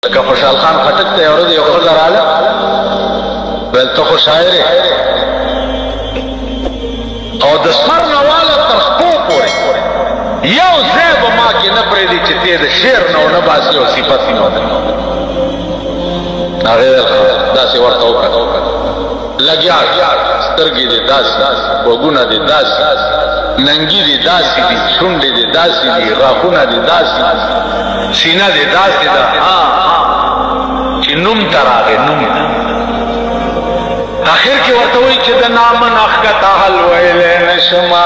لکه خوشحال خان خټک ته یو ورځ یو ښځه راغله ویل ته خو شاعر یې او د سر نه واله تر خپو پورې یو ځای به ما کې نه پرېږدي چې ته د شعر نه ونه باسي او صفت یې نه ودرېږي. هغې ویل داسې ورته وکړه لګیا سترګې دې داسې غوږونه دې داسې ننګي دې داسې دي شونډې دې داسې دي غاښونه دې داسې دي سینه دې داسې ده چې نوم ته راغې نوم آخر کې ورته وایي چې د نامه نه ښکته حل ویلی نشمه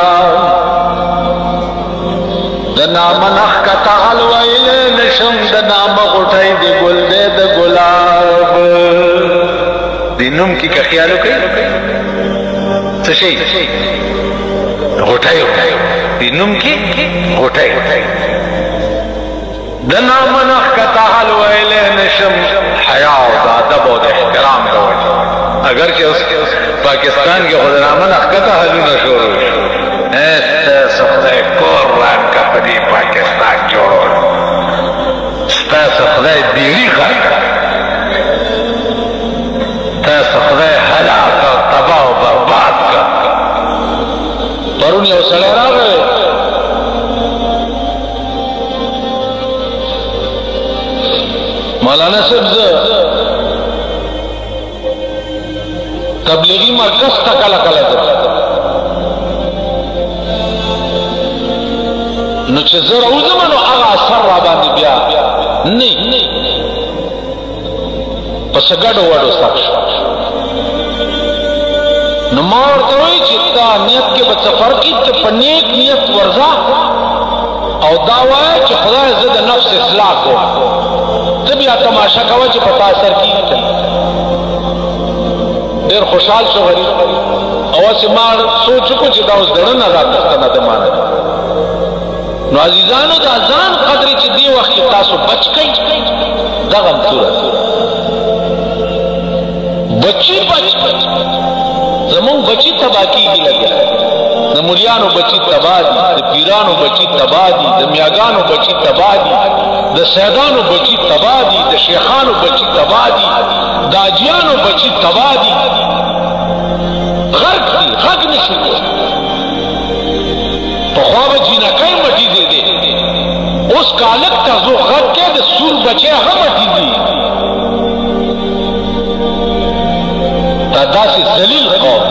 د نامه نه ښکته حل ویلی نشم د نامه غوټی د ګل دی د ګلاب دې نوم کې که خیال وکړئ څه شی غوټی دې نوم کې غوټی د نامه نه ښکته حل ویلی نشم حیا او د ادب او د احترام له وجې اگر چې اوس پاکستان کې خو د نامه نه ښکته حلونه شروع شو ستاسو خدای کور رانکه په دې پاکستان جوړول ستاسو خدای بیړي غر کړه ستاسو خدای هلاک او تباه او برباد کړه. پرون یو سړی راغی مولانا صاحب زه تبلیغی مرکز تا کلا کلا ځم نو چې زه راوځم نو هغه اثر را باندې بیا نه په څه ګډو وډو سخت شو. نو ما ورته وایي چې تا نیت کې به څه فرق وي ته په نیک نیت ورځه او دا وایه چې خدای زه د نفس اصلاح کوم ته بیا تماشا کوه چې په تا اثر کېږي. ډېر خوشحال شو غریب او هسې ما سوچ وکړو چې دا اوس دړه نه راپوښتنه د ما نه. نو عزیزانو دا ځان قدرې چې دې وخت کې تاسو بچ کئ دغه هم صورت بچي بچ زمونږ بچي تباه کېږي لګیا د مولیانو بچي تباه دي د پیرانو بچي تباه دي د میاګانو بچي تباه دي د سیدانو بچي تباه دي د شیخانو بچي تباه دي د اجیانو بچي تباه دي غرق دي غږ نشي پخوا به جینکۍ مټي دی دی اوس کالک ته زو غږ کې د سور بچی هغه مټي دي. دا داسې ذلیل قوم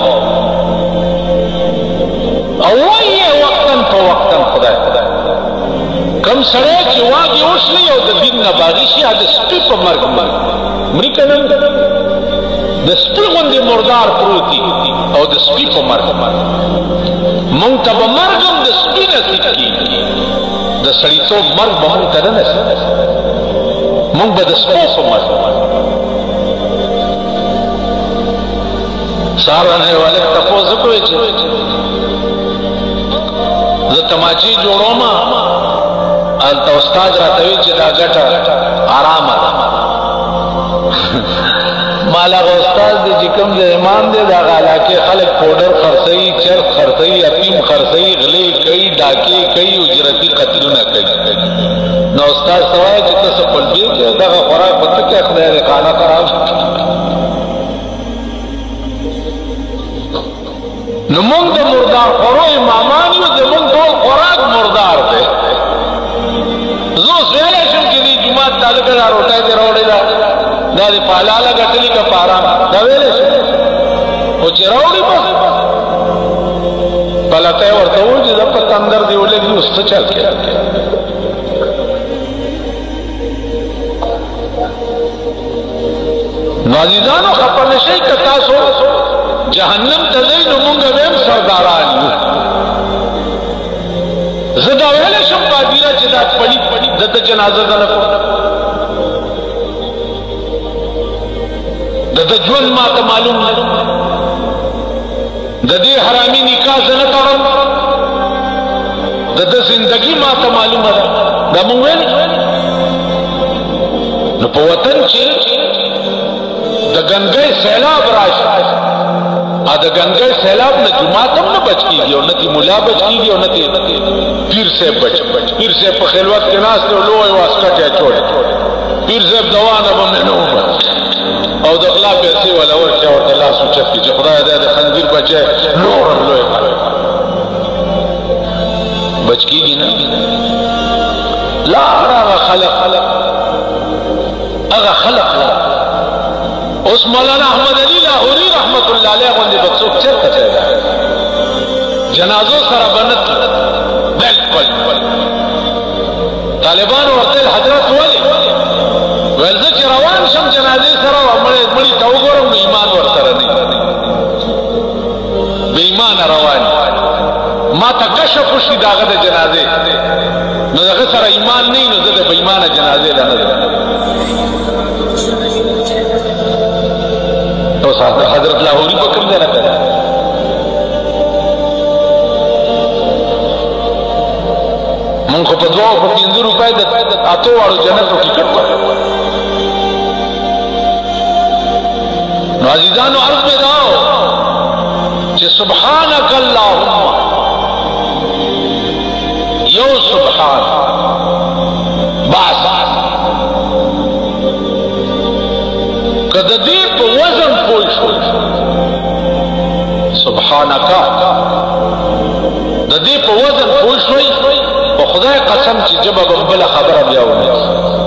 او وایي وقتاً په وقتاً خدای کم سړی چې واګې وشلی او د دین نه باغي شي د سپي په مرګ مري که نه د سپي غوندې مردار پروت دي او د سپي په مرګ مونږ ته به مرګ هم د سپي نصیب کېږي د سړیتوب مرګ به مونږ ته نه نصیب مونږ به د سپو په مرګ سهار باندې والد تپوس وکړی چې زه تماچې جوړوم هلته استاد راته وایي چې دا ګټه حرامه ده. مال هغه استاد دی چې کوم ځای امام دی د هغه علاقې خلک پوډر خرڅوي چرس خرڅوي افیم خرڅوي غلې کوي ډاکې کوي اجرتي قتلونه کوي. نو استاد ته وایي چې ته څه قلبي کې دغه خوراک به ته کې خدای دې خانه خراب نو مونږ د مردار خورو امامان یو زمونږ ټول خوراک مردار دی. زه اوس ویلی شم چې دې جومات ته هلکه دا روټۍ دې راوړې ده دا دې په حلاله ګټلي که په حرام دا ویلی شم خو چې راوړي بس پلته یې ورته وویل چې زه په تندر دې ولګي اوس څه چل کې نو عزیزانو خفه نشئ که تاسو جهنم ته ځئ نو مونږ به هم سرداران یو. زه دا ویلی شم پادیره چې دا پلیت دته جنازه ده نه کوم دته ژوند ما ته معلوم نه د دې حرامي نکاح زه نه تړم دته زندګي ما ته معلومه ده دا مونږ ویل نو په وطن چې د ګنګۍ سیلاب راشي د ګنګۍ سیلاب نه جومات هم نه بچ کېږي او نه دې ملا بچ کېږي او نه دې پیر صاحب بچ پیر صاحب په خلوت کې ناست دی او لوی واسکټ یې چوړی پیر صاحب دوانه به مې نه ومه او د غلا پیسې ولا ورکړې ورته لاس اوچت کړي چې خدای دی د خنزیر بچی نور هم لوی بچ کېږي نه لا هغه خلق اوس مولانا احمد علي لاهوري رحمت الله علیه غوندې به څوک چېرته پیدا جنازو سره به نه بالکل طالبانو ورته حضرت ولې ویل زه چې روان شم جنازې سره مړي ته وګورم نو ایمان ورسره نه بې ایمانه روان ما ته کشف وشي د هغه د جنازې نو دغه سره ایمان نه نو زه د بې ایمانه جنازې له نه اوس حضرت لاهوري په کوم ځای نه پیدا مونږ خو په 2 او 5 روپۍ د 8 واړو جنتو ټیکټ ورکړو نو عزیزانو عرض مې داو چې سبحانک اللهم یو سبحان بعث که د دې په وزن پوه شو سبحانک د دې په وزن پوه شوئ په خدای قسم چې ژبه به بله خبره بیا ونیسي